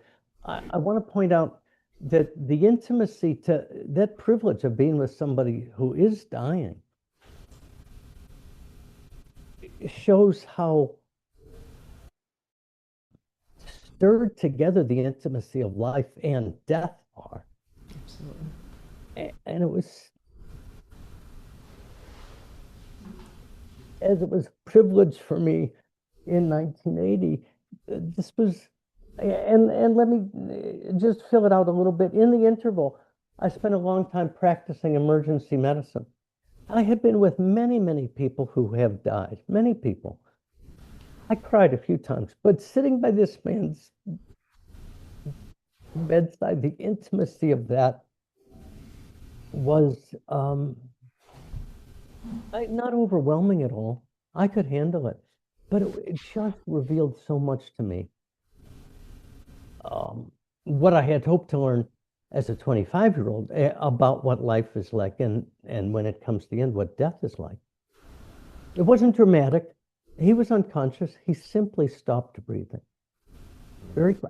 I want to point out that the intimacy, to that privilege of being with somebody who is dying, shows how stirred together the intimacy of life and death are. Absolutely. And it was, as it was a privilege for me in 1980, this was, and let me just fill it out a little bit. In the interval, I spent a long time practicing emergency medicine. I had been with many, many people who have died, many people. I cried a few times, but sitting by this man's bedside, the intimacy of that was not overwhelming at all. I could handle it, but it just revealed so much to me. What I had hoped to learn as a 25-year-old about what life is like, and when it comes to the end, what death is like. It wasn't dramatic. He was unconscious. He simply stopped breathing.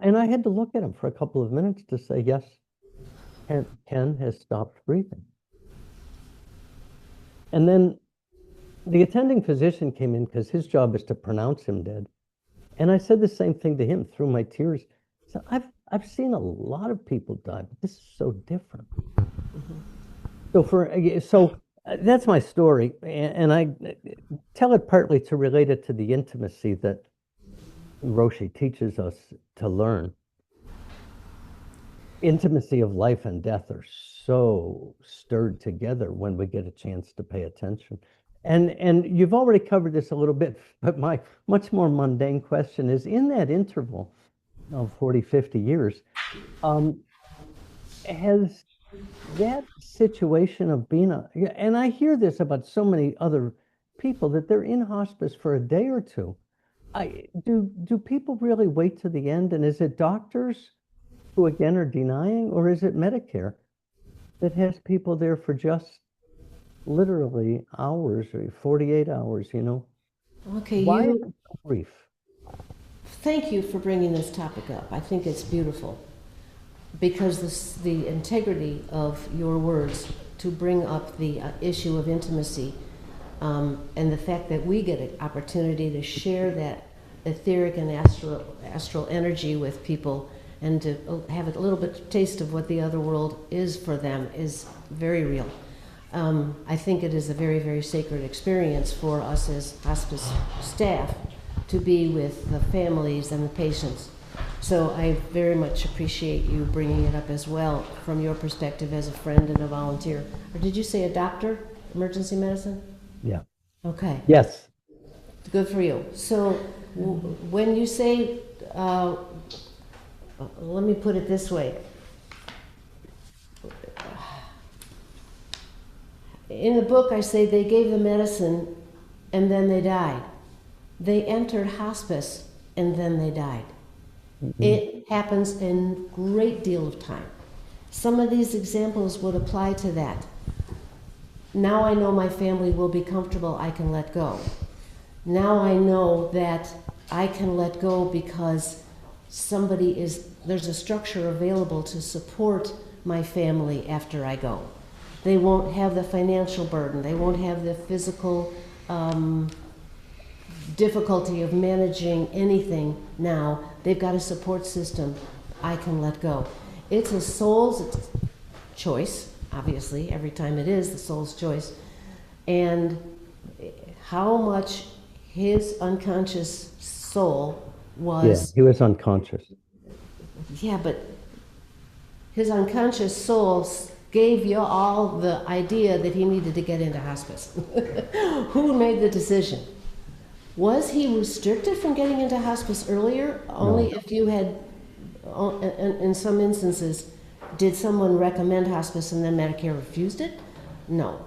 And I had to look at him for a couple of minutes to say, yes, Ken has stopped breathing. And then the attending physician came in because his job is to pronounce him dead. And I said the same thing to him through my tears. So I've seen a lot of people die, but this is so different. So that's my story, and I tell it partly to relate it to the intimacy that Roshi teaches us to learn. Intimacy of life and death are so stirred together when we get a chance to pay attention. And you've already covered this a little bit, but my much more mundane question is, in that interval of 40, 50 years, has that situation of being and I hear this about so many other people, that they're in hospice for a day or two. Do people really wait to the end? And is it doctors who again are denying, or is it Medicare that has people there for just literally hours or 48 hours, Okay, Why grief? Thank you for bringing this topic up. I think it's beautiful, because the integrity of your words to bring up the issue of intimacy, and the fact that we get an opportunity to share that etheric and astral energy with people, and to have a little bit taste of what the other world is for them, is very real. I think it is a very, very sacred experience for us as hospice staff to be with the families and the patients. So I very much appreciate you bringing it up as well from your perspective as a friend and a volunteer. Or did you say a doctor, emergency medicine? Yeah. Okay. Yes. Good for you. So when you say, let me put it this way. In the book, I say they gave the medicine and then they died. They entered hospice and then they died. Mm-hmm. It happens in a great deal of time. Some of these examples would apply to that. Now I know my family will be comfortable, I can let go. Now I know that I can let go because there's a structure available to support my family after I go. They won't have the financial burden. They won't have the physical difficulty of managing anything now. They've got a support system. I can let go. It's a soul's choice, obviously. Every time it is the soul's choice. And how much his unconscious soul was... Yeah, he was unconscious. Yeah, but his unconscious soul gave you all the idea that he needed to get into hospice. Who made the decision? Was he restricted from getting into hospice earlier? Only if you had, in some instances, did someone recommend hospice and then Medicare refused it? No.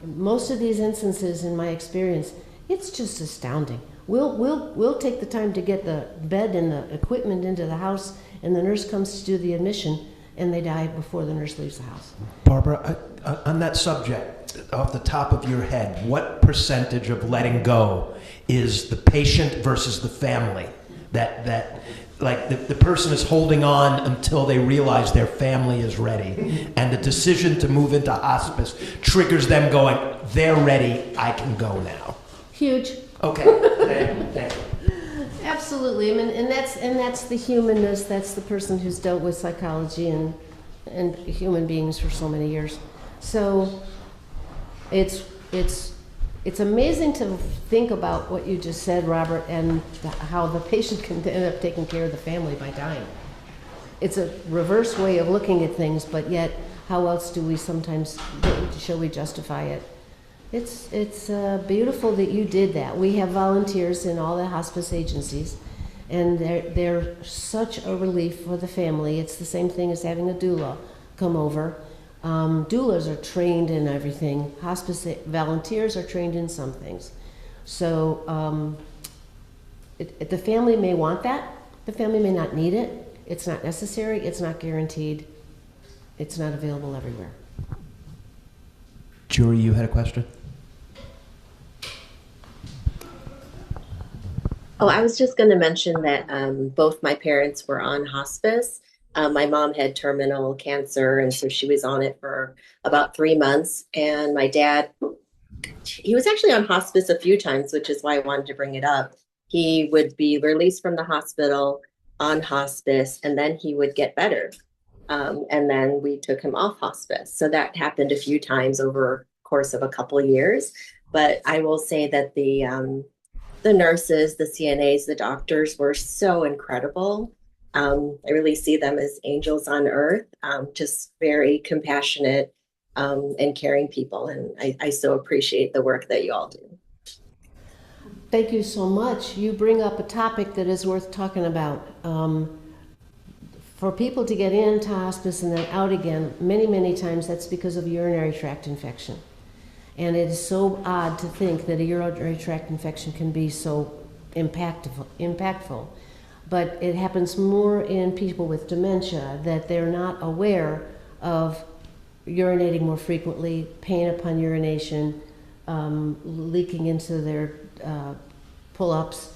Most of these instances, in my experience, it's just astounding. We'll take the time to get the bed and the equipment into the house, and the nurse comes to do the admission, and they die before the nurse leaves the house. Barbara, on that subject, off the top of your head, what percentage of letting go is the patient versus the family? That like the person is holding on until they realize their family is ready, and the decision to move into hospice triggers them going, they're ready, I can go now. Huge. Okay, thank you. Absolutely. I mean, and that's the humanness. That's the person who's dealt with psychology and human beings for so many years. So it's it's amazing to think about what you just said, Robert, and how the patient can end up taking care of the family by dying. It's a reverse way of looking at things, but yet how else do we sometimes, shall we justify it? It's beautiful that you did that. We have volunteers in all the hospice agencies, and they're such a relief for the family. It's the same thing as having a doula come over. Doulas are trained in everything. Hospice volunteers are trained in some things. So the family may want that. The family may not need it. It's not necessary. It's not guaranteed. It's not available everywhere. Jury, you had a question? Oh, I was just going to mention that both my parents were on hospice. My mom had terminal cancer, and so she was on it for about 3 months. And my dad, he was actually on hospice a few times, which is why I wanted to bring it up. He would be released from the hospital on hospice, and then he would get better. And then we took him off hospice. So that happened a few times over the course of a couple of years. But I will say that the nurses, the CNAs, the doctors were so incredible. I really see them as angels on earth, just very compassionate and caring people. And I so appreciate the work that you all do. Thank you so much. You bring up a topic that is worth talking about. For people to get into hospice and then out again, many, many times that's because of urinary tract infection. And it is so odd to think that a urinary tract infection can be so impactful. But it happens more in people with dementia, that they're not aware of urinating more frequently, pain upon urination, leaking into their pull-ups.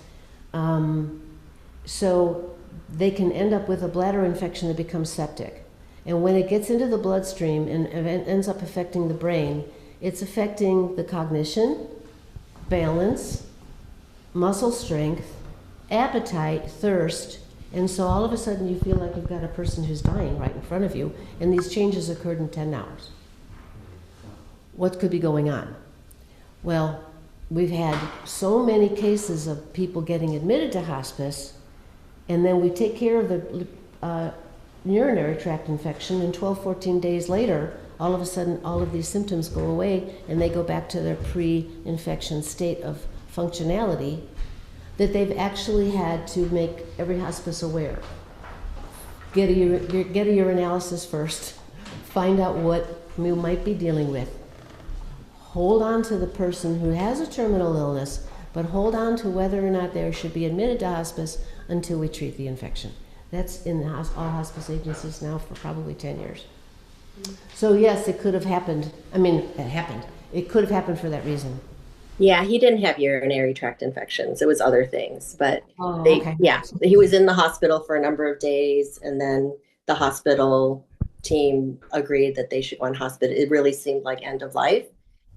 So they can end up with a bladder infection that becomes septic. And when it gets into the bloodstream and ends up affecting the brain, it's affecting the cognition, balance, muscle strength, appetite, thirst, and so all of a sudden you feel like you've got a person who's dying right in front of you, and these changes occurred in 10 hours. What could be going on? Well, we've had so many cases of people getting admitted to hospice, and then we take care of the urinary tract infection, and 12, 14 days later, all of a sudden, all of these symptoms go away, and they go back to their pre-infection state of functionality that they've actually had to make every hospice aware. Get a urinalysis first, find out what you might be dealing with. Hold on to the person who has a terminal illness, but hold on to whether or not they should be admitted to hospice until we treat the infection. That's in all hospice agencies now for probably 10 years. So yes, it could have happened. I mean, it happened. It could have happened for that reason. Yeah, he didn't have urinary tract infections. It was other things. But okay. Yeah, he was in the hospital for a number of days, and then the hospital team agreed that they should go on hospice. It really seemed like end of life.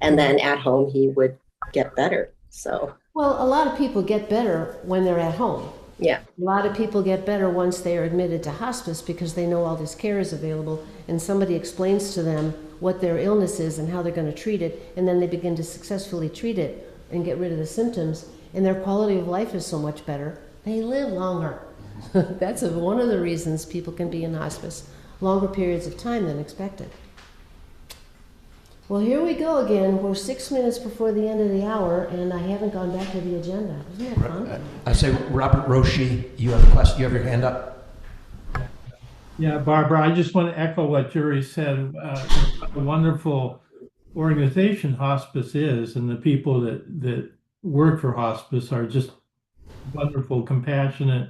And then at home, he would get better. So, well, a lot of people get better when they're at home. Yeah. A lot of people get better once they are admitted to hospice because they know all this care is available and somebody explains to them what their illness is and how they're going to treat it, and then they begin to successfully treat it and get rid of the symptoms, and their quality of life is so much better. They live longer. That's one of the reasons people can be in hospice longer periods of time than expected. Well, here we go again. We're 6 minutes before the end of the hour, and I haven't gone back to the agenda. Isn't that fun? I say, Robert Roshi, you have a question? You have your hand up? Yeah, Barbara, I just want to echo what Jury said. A wonderful organization hospice is, and the people that work for hospice are just wonderful, compassionate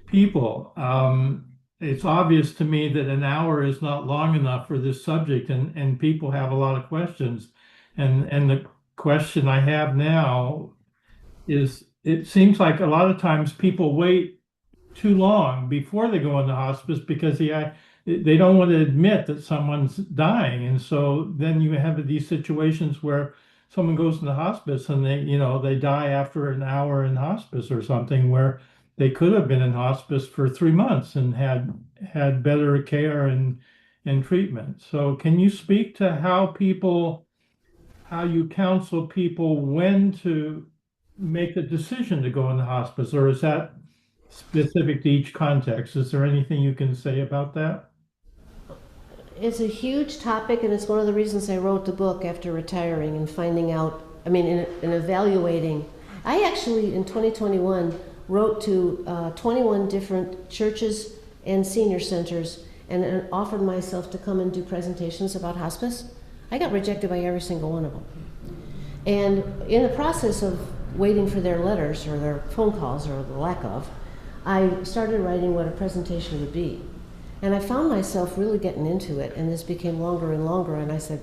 people. It's obvious to me that an hour is not long enough for this subject, and people have a lot of questions. And the question I have now is, it seems like a lot of times people wait too long before they go into hospice because they don't want to admit that someone's dying. And so then you have these situations where someone goes into hospice and they die after an hour in hospice or something, where they could have been in hospice for 3 months and had better care and treatment. So can you speak to how people how you counsel people when to make a decision to go into hospice, or is that specific to each context? Is there anything you can say about that? It's a huge topic, and it's one of the reasons I wrote the book after retiring and finding out, in evaluating. I actually, in 2021, wrote to 21 different churches and senior centers and offered myself to come and do presentations about hospice. I got rejected by every single one of them. And in the process of waiting for their letters or their phone calls or the lack of, I started writing what a presentation would be. And I found myself really getting into it, and this became longer and longer, and I said,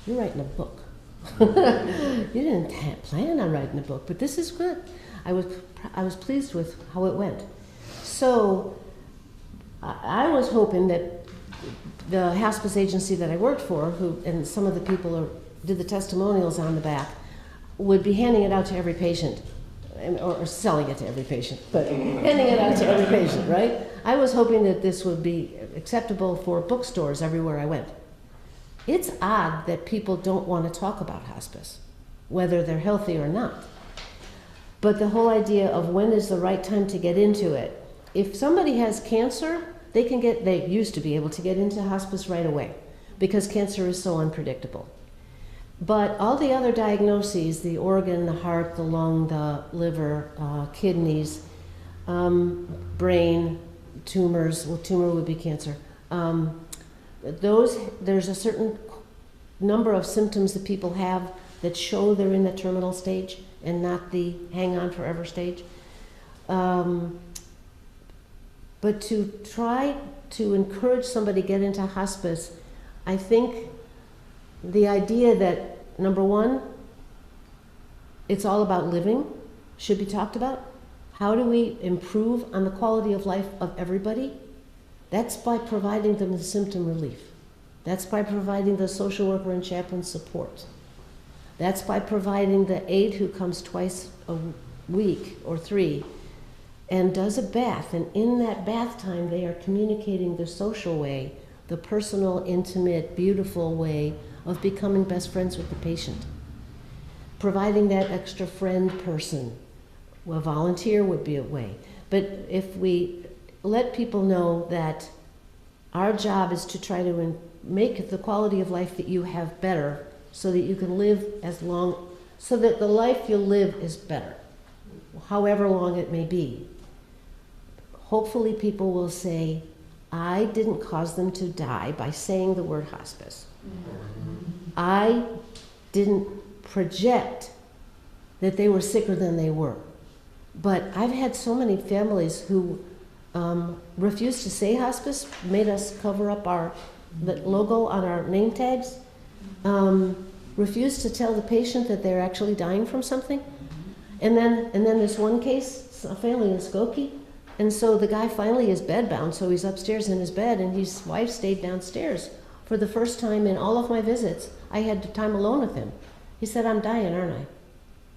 you're writing a book. You didn't plan on writing a book, but this is good. I was pleased with how it went. So I was hoping that the hospice agency that I worked for, and some of the people who did the testimonials on the back, would be handing it out to every patient, or selling it to every patient, but handing it out to every patient, right? I was hoping that this would be acceptable for bookstores everywhere I went. It's odd that people don't want to talk about hospice, whether they're healthy or not. But the whole idea of when is the right time to get into it. If somebody has cancer, they used to be able to get into hospice right away because cancer is so unpredictable. But all the other diagnoses, the organ, the heart, the lung, the liver, kidneys, brain, tumors, well, tumor would be cancer. There's a certain number of symptoms that people have that show they're in the terminal stage and not the hang on forever stage. But to try to encourage somebody to get into hospice, I think the idea that, number one, it's all about living should be talked about. How do we improve on the quality of life of everybody? That's by providing them the symptom relief. That's by providing the social worker and chaplain support. That's by providing the aide who comes twice a week or 3 and does a bath. And in that bath time, they are communicating the social way, the personal, intimate, beautiful way of becoming best friends with the patient. Providing that extra friend person. Well, volunteer would be a way. But if we let people know that our job is to try to make the quality of life that you have better so that you can live as long, so that the life you live is better, however long it may be. Hopefully people will say, I didn't cause them to die by saying the word hospice. I didn't project that they were sicker than they were. But I've had so many families who refused to say hospice, made us cover up the logo on our name tags, refused to tell the patient that they're actually dying from something. And then this one case, a family in Skokie, and so the guy finally is bedbound, so he's upstairs in his bed, and his wife stayed downstairs. For the first time in all of my visits, I had time alone with him. He said, I'm dying, aren't I?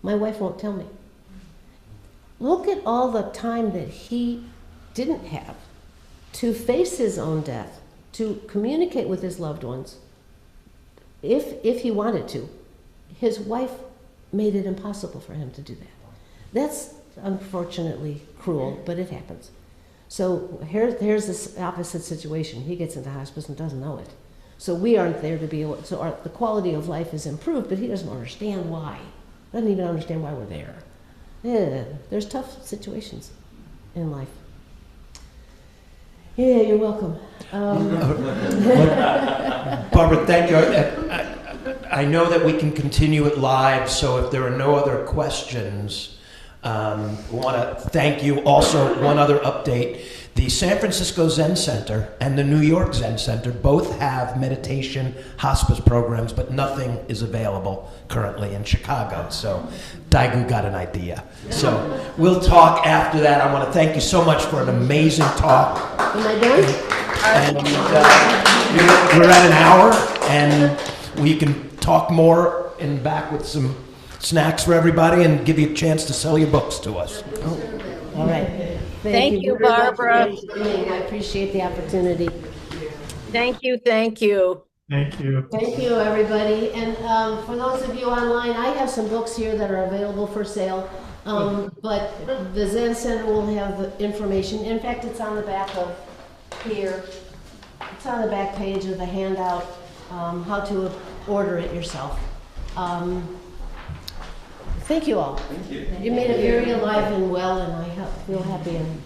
My wife won't tell me. Look at all the time that he didn't have to face his own death, to communicate with his loved ones, if he wanted to. His wife made it impossible for him to do that. That's unfortunately cruel, but it happens. So here's this opposite situation. He gets into hospice and doesn't know it. So we aren't there to be able, the quality of life is improved, but he doesn't understand why. Doesn't even understand why we're there. Yeah, there's tough situations in life. Yeah, you're welcome. Barbara, thank you. I know that we can continue it live, so if there are no other questions, we want to thank you. Also, one other update. The San Francisco Zen Center and the New York Zen Center both have meditation hospice programs, but nothing is available currently in Chicago. So Daigu got an idea. So we'll talk after that. I want to thank you so much for an amazing talk. Am I done? And we're at an hour, and we can talk more in back with some snacks for everybody and give you a chance to sell your books to us. Oh, all right. Thank you, very much for Barbara. listening. I appreciate the opportunity. Thank you. Thank you. Thank you, everybody. And for those of you online, I have some books here that are available for sale. But the Zen Center will have the information. In fact, it's on the back of here. It's on the back page of the handout, how to order it yourself. Thank you all. Thank you. You made it very alive and well, and I feel happy and